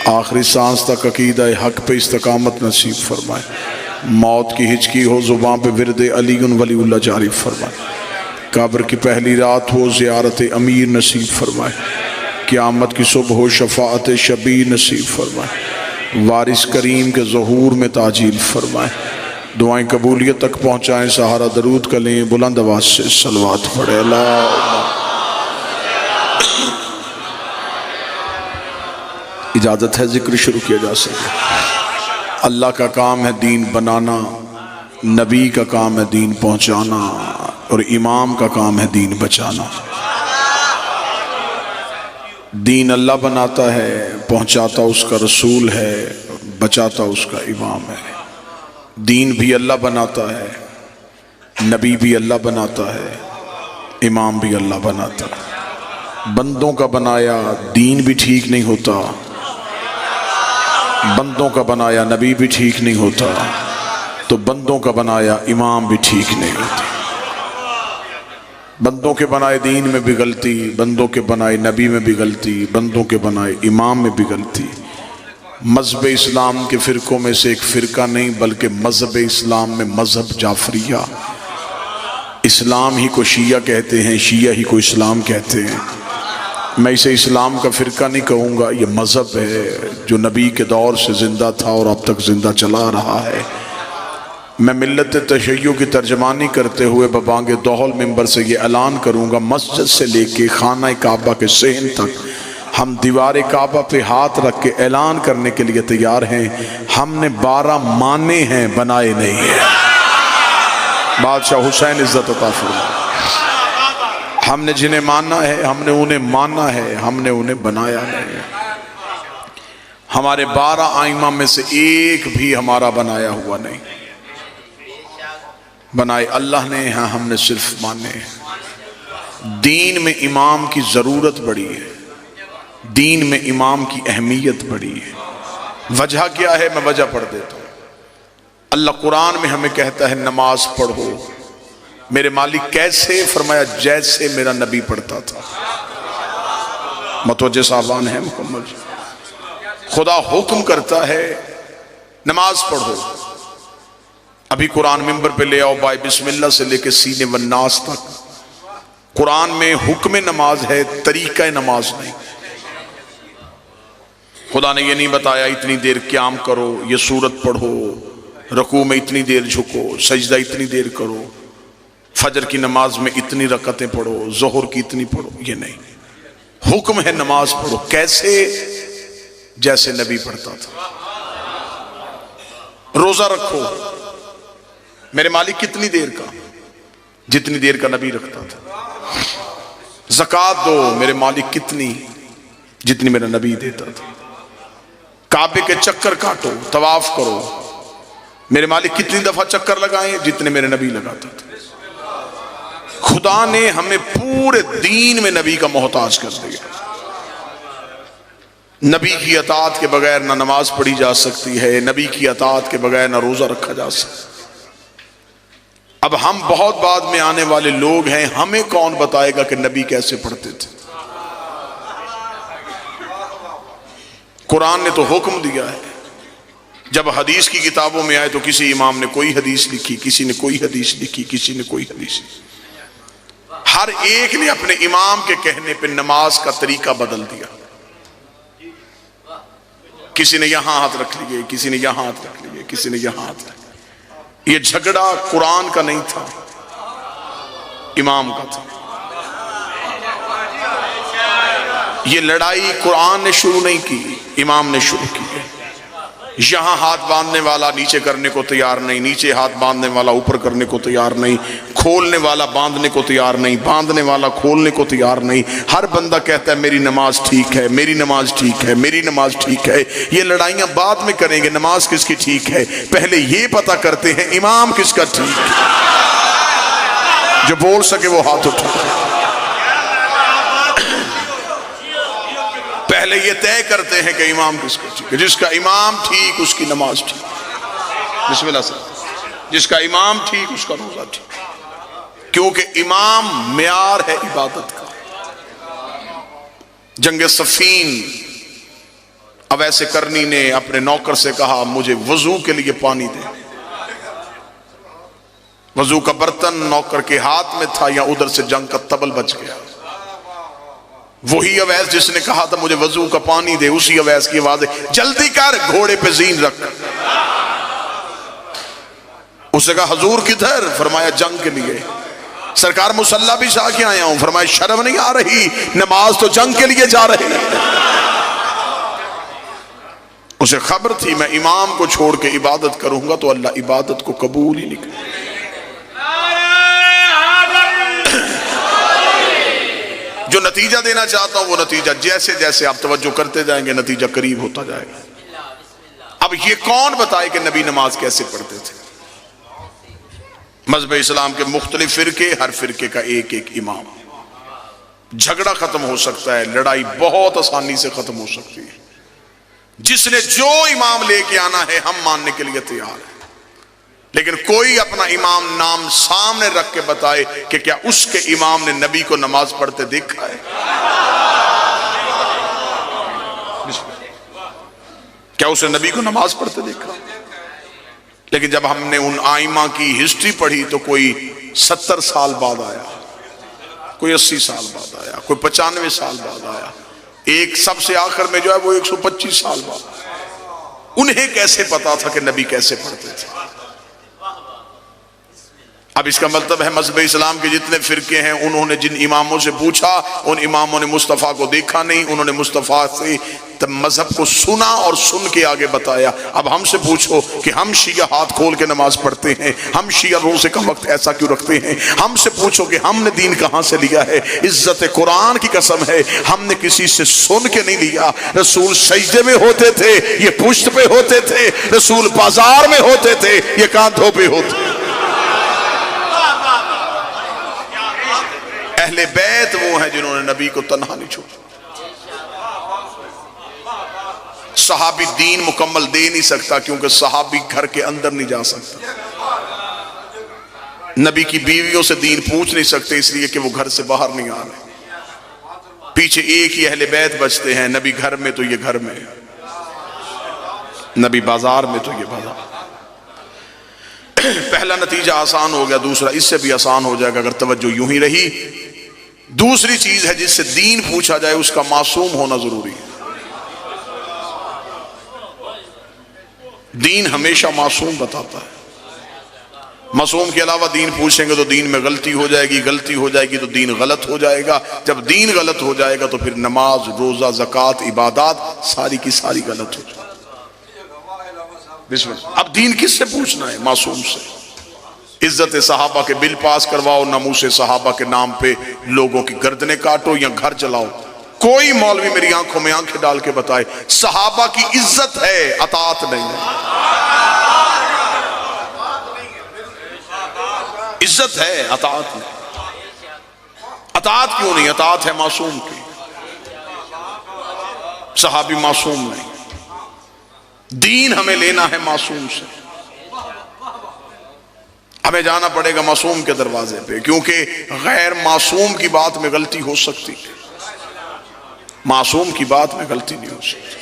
آخری سانس تک عقیدہ حق پہ استقامت نصیب فرمائے، موت کی ہچکی ہو زبان پہ ورد علی ولی اللہ جاری فرمائے، قبر کی پہلی رات ہو زیارت امیر نصیب فرمائے، قیامت کی صبح ہو شفاعت شبیر نصیب فرمائے، وارث کریم کے ظہور میں تاجیل فرمائے، دعائیں قبولیت تک پہنچائیں، سہارا درود کا لیں، بلند آواز سے صلوات پڑھے اللہ۔ اجازت ہے ذکر شروع کیا جا سکے۔ اللہ کا کام ہے دین بنانا، نبی کا کام ہے دین پہنچانا، اور امام کا کام ہے دین بچانا۔ دین اللہ بناتا ہے، پہنچاتا اس کا رسول ہے، بچاتا اس کا امام ہے۔ دین بھی اللہ بناتا ہے، نبی بھی اللہ بناتا ہے، امام بھی اللہ بناتا ہے۔ بندوں کا بنایا دین بھی ٹھیک نہیں ہوتا، بندوں کا بنایا نبی بھی ٹھیک نہیں ہوتا، تو بندوں کا بنایا امام بھی ٹھیک نہیں ہوتا۔ بندوں کے بنائے دین میں بھی غلطی، بندوں کے بنائے نبی میں بھی غلطی، بندوں کے بنائے امام میں بھی غلطی۔ مذہب اسلام کے فرقوں میں سے ایک فرقہ نہیں بلکہ مذہب اسلام میں مذہب جعفریہ، اسلام ہی کو شیعہ کہتے ہیں، شیعہ ہی کو اسلام کہتے ہیں۔ میں اسے اسلام کا فرقہ نہیں کہوں گا، یہ مذہب ہے جو نبی کے دور سے زندہ تھا اور اب تک زندہ چلا رہا ہے۔ میں ملت تشیع کی ترجمانی کرتے ہوئے ببانگ دوحل منبر سے یہ اعلان کروں گا، مسجد سے لے کے خانہ کعبہ کے صحن تک ہم دیوار کعبہ پہ ہاتھ رکھ کے اعلان کرنے کے لیے تیار ہیں، ہم نے 12 مانے ہیں، بنائے نہیں ہیں۔ بادشاہ حسین عزت عطا فرمائے۔ ہم نے جنہیں ماننا ہے، ہم نے انہیں ماننا ہے، ہم نے انہیں بنایا نہیں۔ ہمارے 12 ائمہ میں سے ایک بھی ہمارا بنایا ہوا نہیں، بنائے اللہ نے، ہاں ہم نے صرف مانے۔ دین میں امام کی ضرورت بڑی ہے، دین میں امام کی اہمیت بڑی ہے۔ وجہ کیا ہے؟ میں وجہ پڑھ دیتا ہوں۔ اللہ قرآن میں ہمیں کہتا ہے نماز پڑھو۔ میرے مالک کیسے؟ فرمایا جیسے میرا نبی پڑھتا تھا۔ متوجہ صاحبان ہیں مکمل؟ خدا حکم کرتا ہے نماز پڑھو۔ ابھی قرآن منبر پہ لے آؤ، بائے بسم اللہ سے لے کے سینے والناس تک قرآن میں حکم نماز ہے، طریقہ نماز نہیں۔ خدا نے یہ نہیں بتایا اتنی دیر قیام کرو، یہ سورت پڑھو، رکوع میں اتنی دیر جھکو، سجدہ اتنی دیر کرو، فجر کی نماز میں اتنی رکعتیں پڑھو، ظہر کی اتنی پڑھو، یہ نہیں۔ حکم ہے نماز پڑھو، کیسے؟ جیسے نبی پڑھتا تھا۔ روزہ رکھو، میرے مالک کتنی دیر کا؟ جتنی دیر کا نبی رکھتا تھا۔ زکوٰۃ دو، میرے مالک کتنی؟ جتنی میرا نبی دیتا تھا۔ کعبے کے چکر کاٹو، طواف کرو، میرے مالک کتنی دفعہ چکر لگائیں؟ جتنے میرے نبی لگاتا تھا۔ خدا نے ہمیں پورے دین میں نبی کا محتاج کر دیا۔ نبی کی اطاعت کے بغیر نہ نماز پڑھی جا سکتی ہے، نبی کی اطاعت کے بغیر نہ روزہ رکھا جا سکتا۔ اب ہم بہت بعد میں آنے والے لوگ ہیں، ہمیں کون بتائے گا کہ نبی کیسے پڑھتے تھے؟ قرآن نے تو حکم دیا ہے۔ جب حدیث کی کتابوں میں آئے تو کسی امام نے کوئی حدیث لکھی، کسی نے کوئی حدیث لکھی، کسی نے کوئی حدیث لکھی۔ ہر ایک نے اپنے امام کے کہنے پہ نماز کا طریقہ بدل دیا۔ کسی نے یہاں ہاتھ رکھ لیے، کسی نے یہاں ہاتھ رکھ لیے، کسی نے یہاں ہاتھ رکھ لیے۔ یہ جھگڑا قرآن کا نہیں تھا، امام کا تھا۔ یہ لڑائی قرآن نے شروع نہیں کی، امام نے شروع کی ہے۔ یہاں ہاتھ باندھنے والا نیچے کرنے کو تیار نہیں، نیچے ہاتھ باندھنے والا اوپر کرنے کو تیار نہیں، کھولنے والا باندھنے کو تیار نہیں، باندھنے والا کھولنے کو تیار نہیں۔ ہر بندہ کہتا ہے میری نماز ٹھیک ہے، میری نماز ٹھیک ہے، میری نماز ٹھیک ہے۔ یہ لڑائیاں بعد میں کریں گے، نماز کس کی ٹھیک ہے پہلے یہ پتہ کرتے ہیں امام کس کا ٹھیک ہے۔ جو بول سکے وہ ہاتھ اٹھائے۔ پہلے یہ طے کرتے ہیں کہ امام کس کا ٹھیک ہے۔ جس کا امام ٹھیک اس کی نماز ٹھیک، بسم اللہ سے، جس کا امام ٹھیک اس کا روزہ ٹھیک، کیونکہ امام معیار ہے عبادت کا۔ جنگ صفین اویس کرنی نے اپنے نوکر سے کہا مجھے وضو کے لیے پانی دے. وضو کا برتن نوکر کے ہاتھ میں تھا، یا ادھر سے جنگ کا تبل بچ گیا. وہی اویس جس نے کہا تھا مجھے وضو کا پانی دے، اسی اویس کی آواز ہے جلدی کر، گھوڑے پہ زین رکھ. اسے کہا حضور کدھر؟ فرمایا جنگ کے لیے. سرکار مسلح بھی جا کے آیا ہوں. فرمایا شرم نہیں آ رہی؟ نماز تو جنگ کے لیے جا رہے ہیں. اسے خبر تھی میں امام کو چھوڑ کے عبادت کروں گا تو اللہ عبادت کو قبول ہی نہیں کرے. جو نتیجہ دینا چاہتا ہوں وہ نتیجہ جیسے جیسے آپ توجہ کرتے جائیں گے نتیجہ قریب ہوتا جائے گا. اب یہ کون بتائے کہ نبی نماز کیسے پڑھتے تھے؟ مذہب اسلام کے مختلف فرقے، ہر فرقے کا ایک ایک امام. جھگڑا ختم ہو سکتا ہے، لڑائی بہت آسانی سے ختم ہو سکتی ہے. جس نے جو امام لے کے آنا ہے ہم ماننے کے لیے تیار ہیں، لیکن کوئی اپنا امام نام سامنے رکھ کے بتائے کہ کیا اس کے امام نے نبی کو نماز پڑھتے دیکھا ہے؟ کیا اس نے نبی کو نماز پڑھتے دیکھا؟ لیکن جب ہم نے ان آئمہ کی ہسٹری پڑھی تو کوئی 70 سال بعد آیا، کوئی 80 سال بعد آیا، کوئی 95 سال بعد آیا، ایک سب سے آخر میں جو ہے وہ 125 سال بعد آیا. انہیں کیسے پتا تھا کہ نبی کیسے پڑھتے تھے؟ اب اس کا مطلب ہے مذہب اسلام کے جتنے فرقے ہیں انہوں نے جن اماموں سے پوچھا ان اماموں نے مصطفیٰ کو دیکھا نہیں، انہوں نے مصطفیٰ سے مذہب کو سنا اور سن کے آگے بتایا. اب ہم سے پوچھو کہ ہم شیعہ ہاتھ کھول کے نماز پڑھتے ہیں، ہم شیعہ روزے کا وقت ایسا کیوں رکھتے ہیں؟ ہم سے پوچھو کہ ہم نے دین کہاں سے لیا ہے؟ عزت قرآن کی قسم ہے ہم نے کسی سے سن کے نہیں لیا. رسول سجدے میں ہوتے تھے، یہ پشت پہ ہوتے تھے. رسول بازار میں ہوتے تھے، یہ کاندھوں پہ ہوتے. اہل بیت وہ ہیں جنہوں نے نبی کو تنہا نہیں چھوڑا. صحابی دین مکمل دے نہیں سکتا کیونکہ صحابی گھر کے اندر نہیں جا سکتا. نبی کی بیویوں سے دین پوچھ نہیں سکتے اس لیے کہ وہ گھر سے باہر نہیں آ رہے. پیچھے ایک ہی اہل بیت بچتے ہیں، نبی گھر میں تو یہ گھر میں، نبی بازار میں تو یہ بازار. پہلا نتیجہ آسان ہو گیا، دوسرا اس سے بھی آسان ہو جائے گا اگر توجہ یوں ہی رہی. دوسری چیز ہے جس سے دین پوچھا جائے اس کا معصوم ہونا ضروری ہے. دین ہمیشہ معصوم بتاتا ہے. معصوم کے علاوہ دین پوچھیں گے تو دین میں غلطی ہو جائے گی، غلطی ہو جائے گی تو دین غلط ہو جائے گا. جب دین غلط ہو جائے گا تو پھر نماز، روزہ، زکوٰۃ، عبادات ساری کی ساری غلط ہو جائے گی. بسم اللہ. اب دین کس سے پوچھنا ہے؟ معصوم سے. عزت صحابہ کے بل پاس کرواؤ، ناموس صحابہ کے نام پہ لوگوں کی گردنیں کاٹو یا گھر چلاؤ. کوئی مولوی میری آنکھوں میں آنکھیں ڈال کے بتائے صحابہ کی عزت ہے، اطاعت نہیں ہے. عزت ہے، اطاعت نہیں. اطاعت کیوں نہیں؟ اطاعت ہے معصوم کی. صحابی معصوم نہیں. دین ہمیں لینا ہے معصوم سے. ہمیں جانا پڑے گا معصوم کے دروازے پہ، کیونکہ غیر معصوم کی بات میں غلطی ہو سکتی ہے، معصوم کی بات میں غلطی نہیں ہو سکتی.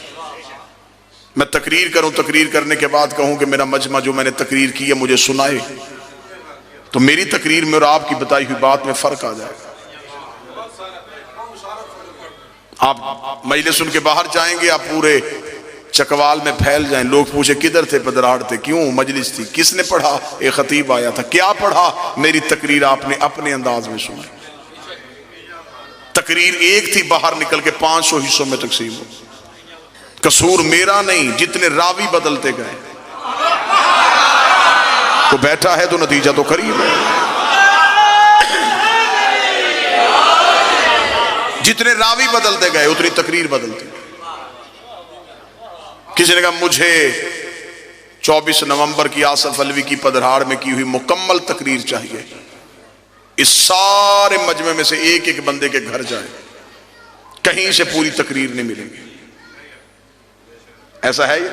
میں تقریر کروں، تقریر کرنے کے بعد کہوں کہ میرا مجمع جو میں نے تقریر کی ہے مجھے سنائے، تو میری تقریر میں اور آپ کی بتائی ہوئی بات میں فرق آ جائے گا. آپ مجلس سن کے باہر جائیں گے، آپ پورے چکوال میں پھیل جائیں. لوگ پوچھے کدھر تھے؟ پدراڑ تھے. کیوں؟ مجلس تھی. کس نے پڑھا؟ ایک خطیب آیا تھا. کیا پڑھا؟ میری تقریر آپ نے اپنے انداز میں سنی. تقریر ایک تھی، باہر نکل کے 500 حصوں میں تقسیم ہو. قصور میرا نہیں، جتنے راوی بدلتے گئے. تو بیٹھا ہے تو نتیجہ تو قریب ہے. جتنے راوی بدلتے گئے اتنی تقریر بدلتی. کسی نے کہا مجھے 24 نومبر کی آصف علوی کی پدرہاڑ میں کی ہوئی مکمل تقریر چاہیے. اس سارے مجمع میں سے ایک ایک بندے کے گھر جائے، کہیں سے پوری تقریر نہیں ملے گی. ایسا ہے یہ؟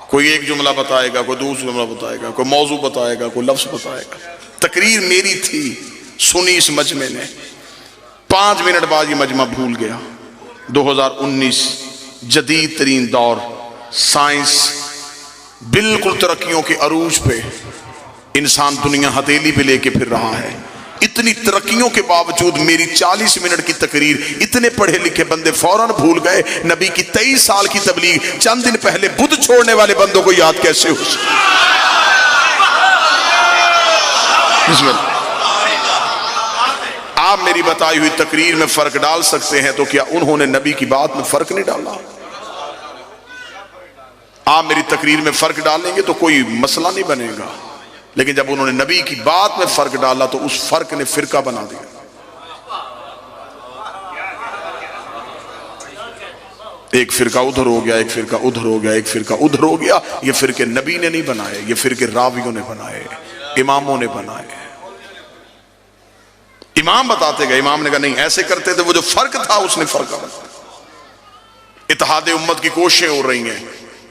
کوئی ایک جملہ بتائے گا، کوئی دوسرا جملہ بتائے گا، کوئی موضوع بتائے گا، کوئی لفظ بتائے گا. تقریر میری تھی، سنی اس مجمع نے. 5 منٹ بعد یہ مجمع بھول گیا. 2019 جدید ترین دور، سائنس بالکل ترقیوں کے عروج پہ، انسان دنیا ہتھیلی پہ لے کے پھر رہا ہے۔ اتنی ترقیوں کے باوجود میری 40 منٹ کی تقریر اتنے پڑھے لکھے بندے فوراً بھول گئے، نبی کی 23 سال کی تبلیغ چند دن پہلے بدھ چھوڑنے والے بندوں کو یاد کیسے ہو سکتی؟ آپ میری بتائی ہوئی تقریر میں فرق ڈال سکتے ہیں، تو کیا انہوں نے نبی کی بات میں فرق نہیں ڈالا؟ آپ میری تقریر میں فرق ڈالیں گے تو کوئی مسئلہ نہیں بنے گا، لیکن جب انہوں نے نبی کی بات میں فرق ڈالا تو اس فرق نے فرقہ بنا دیا۔ ایک فرقہ ادھر ہو گیا، ایک فرقہ ادھر ہو گیا، ایک فرقہ ادھر ہو گیا۔ یہ فرقے نبی نے نہیں بنائے، یہ فرقے راویوں نے بنائے، اماموں نے بنائے۔ امام بتاتے گئے، امام نے کہا نہیں ایسے کرتے تھے، وہ جو فرق تھا اس نے فرقہ بنایا۔ اتحاد امت کی کوششیں ہو رہی ہیں،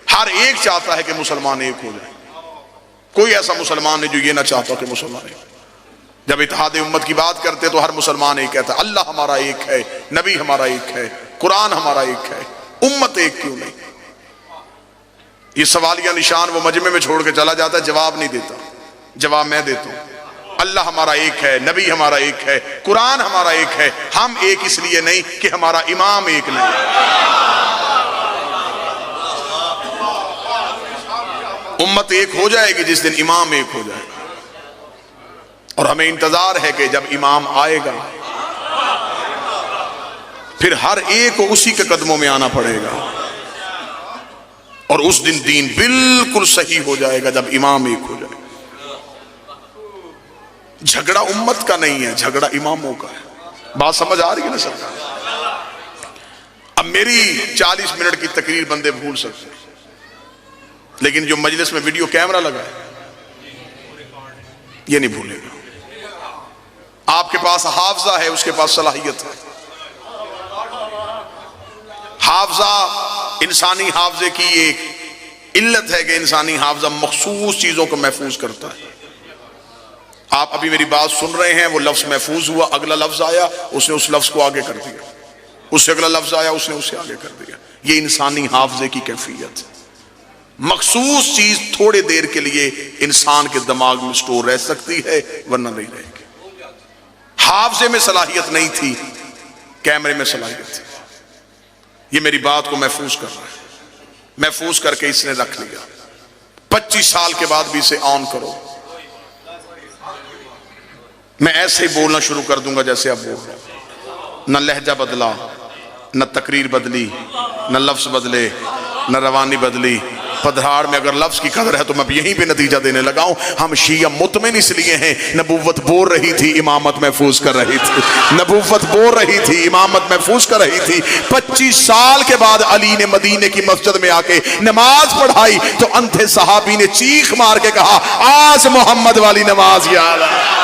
ہر ایک چاہتا ہے کہ مسلمان ایک ہو جائے، کوئی ایسا مسلمان نہیں جو یہ نہ چاہتا کہ مسلمان ایک۔ جب اتحاد امت کی بات کرتے تو ہر مسلمان ایک کہتا ہے اللہ ہمارا ایک ہے، نبی ہمارا ایک ہے، قرآن ہمارا ایک ہے، امت ایک کیوں نہیں؟ یہ سوالیہ نشان وہ مجمع میں چھوڑ کے چلا جاتا ہے، جواب نہیں دیتا۔ جواب میں دیتا ہوں، اللہ ہمارا ایک ہے، نبی ہمارا ایک ہے، قرآن ہمارا ایک ہے، ہم ایک اس لیے نہیں کہ ہمارا امام ایک نہیں۔ امت ایک ہو جائے گی جس دن امام ایک ہو جائے گا، اور ہمیں انتظار ہے کہ جب امام آئے گا پھر ہر ایک کو اسی کے قدموں میں آنا پڑے گا، اور اس دن دین بالکل صحیح ہو جائے گا جب امام ایک ہو جائے گا۔ جھگڑا امت کا نہیں ہے، جھگڑا اماموں کا ہے۔ بات سمجھ آ رہی ہے نا سرکار؟ اب میری 40 منٹ کی تقریر بندے بھول سکتے ہیں، لیکن جو مجلس میں ویڈیو کیمرہ لگا ہے یہ نہیں بھولے گا۔ آپ کے پاس حافظہ ہے، اس کے پاس صلاحیت ہے۔ حافظہ، انسانی حافظے کی ایک علت ہے کہ انسانی حافظہ مخصوص چیزوں کو محفوظ کرتا ہے۔ آپ ابھی میری بات سن رہے ہیں، وہ لفظ محفوظ ہوا، اگلا لفظ آیا اس نے اس لفظ کو آگے کر دیا، اس سے اگلا لفظ آیا اس نے اسے آگے کر دیا۔ یہ انسانی حافظے کی کیفیت ہے۔ مخصوص چیز تھوڑے دیر کے لیے انسان کے دماغ میں سٹور رہ سکتی ہے، ورنہ نہیں رہے گی۔ حافظے میں صلاحیت نہیں تھی، کیمرے میں صلاحیت تھی۔ یہ میری بات کو محفوظ کر رہا ہے، محفوظ کر کے اس نے رکھ لیا۔ 25 سال کے بعد بھی اسے آن کرو، میں ایسے ہی بولنا شروع کر دوں گا جیسے اب بول رہا ہوں۔ نہ لہجہ بدلا، نہ تقریر بدلی، نہ لفظ بدلے، نہ روانی بدلی۔ پدھراڑ میں اگر لفظ کی قدر ہے تو میں یہیں پہ نتیجہ دینے لگا ہوں۔ ہم شیعہ مطمئن اس لیے ہیں، نبوت بول رہی تھی، امامت محفوظ کر رہی تھی، نبوت بول رہی تھی، امامت محفوظ کر رہی تھی۔ 25 سال کے بعد علی نے مدینے کی مسجد میں آ کے نماز پڑھائی تو اندھے صحابی نے چیخ مار کے کہا آج محمد والی نماز یاد ہے۔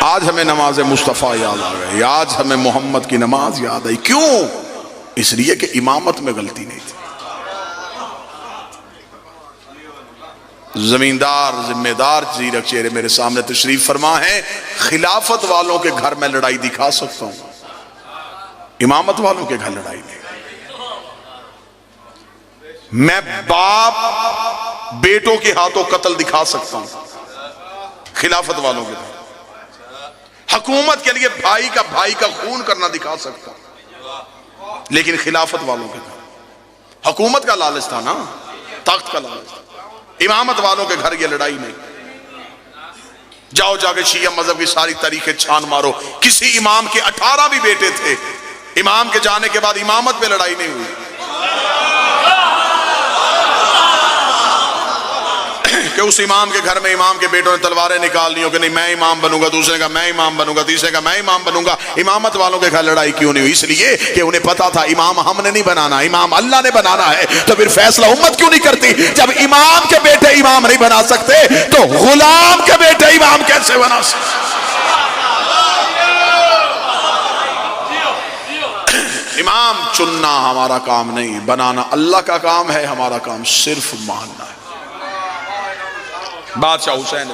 آج ہمیں نماز مصطفیٰ یاد آ گئی، آج ہمیں محمد کی نماز یاد آئی۔ کیوں؟ اس لیے کہ امامت میں غلطی نہیں تھی۔ زمیندار ذمہ دار زیرک چہرے میرے سامنے تشریف فرما ہے، خلافت والوں کے گھر میں لڑائی دکھا سکتا ہوں، امامت والوں کے گھر لڑائی نہیں۔ میں باپ بیٹوں کے ہاتھوں قتل دکھا سکتا ہوں، خلافت والوں کے گھر۔ حکومت کے لیے بھائی کا خون کرنا دکھا سکتا ہوں، لیکن خلافت والوں کے گھر حکومت کا لالچ تھا نا، تخت کا لالچ تھا۔ امامت والوں کے گھر یہ لڑائی نہیں۔ جاؤ جا کے شیعہ مذہب کی ساری تاریخیں چھان مارو، کسی امام کے 18 بھی بیٹے تھے، امام کے جانے کے بعد امامت پہ لڑائی نہیں ہوئی۔ کہ اس امام کے گھر میں امام کے بیٹوں نے تلواریں نکال لی ہو کہ نہیں میں امام بنوں گا، دوسرے کا میں امام بنوں گا، تیسرے کا میں امام بنوں گا۔ امامت والوں کے گھر لڑائی کیوں نہیں ہوئی؟ اس لیے کہ انہیں پتا تھا امام ہم نے نہیں بنانا، امام اللہ نے بنانا ہے۔ تو پھر فیصلہ امت کیوں نہیں کرتی؟ جب امام کے بیٹے امام نہیں بنا سکتے تو غلام کے بیٹے امام کیسے بنا سکتے؟ امام چننا ہمارا کام نہیں، بنانا اللہ کا کام ہے، ہمارا کام صرف ماننا ہے۔ بادشاہ حسین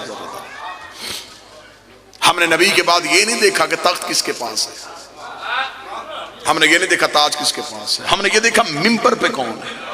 ہم نے نبی کے بعد یہ نہیں دیکھا کہ تخت کس کے پاس ہے، ہم نے یہ نہیں دیکھا تاج کس کے پاس ہے، ہم نے یہ دیکھا منبر پہ کون ہے۔